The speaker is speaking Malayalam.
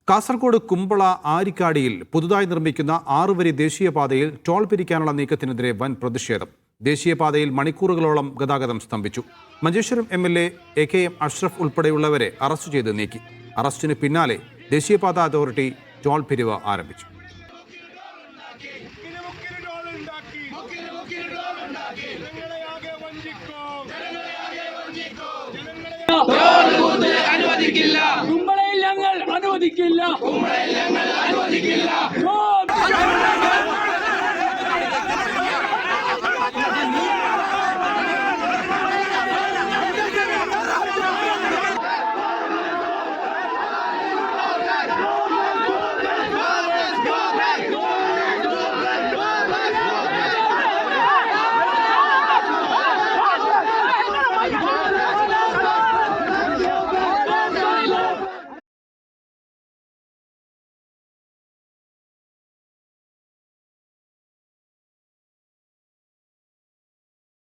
കാസർഗോഡ് കുമ്പള ആരിക്കാടിയിൽ പുതുതായി നിർമ്മിക്കുന്ന 6 വരി ദേശീയപാതയിൽ ടോൾ പിരിക്കാനുള്ള നീക്കത്തിനെതിരെ വൻ പ്രതിഷേധം. ദേശീയപാതയിൽ മണിക്കൂറുകളോളം ഗതാഗതം സ്തംഭിച്ചു. മഞ്ചേശ്വരം MLA AKM അഷ്റഫ് ഉൾപ്പെടെയുള്ളവരെ അറസ്റ്റ് ചെയ്ത് നീക്കി. അറസ്റ്റിന് പിന്നാലെ ദേശീയപാത അതോറിറ്റി ടോൾ പിരിവ് ആരംഭിച്ചു. കുമ്പളയിൽ ഞങ്ങൾ അനുവദിക്കില്ല.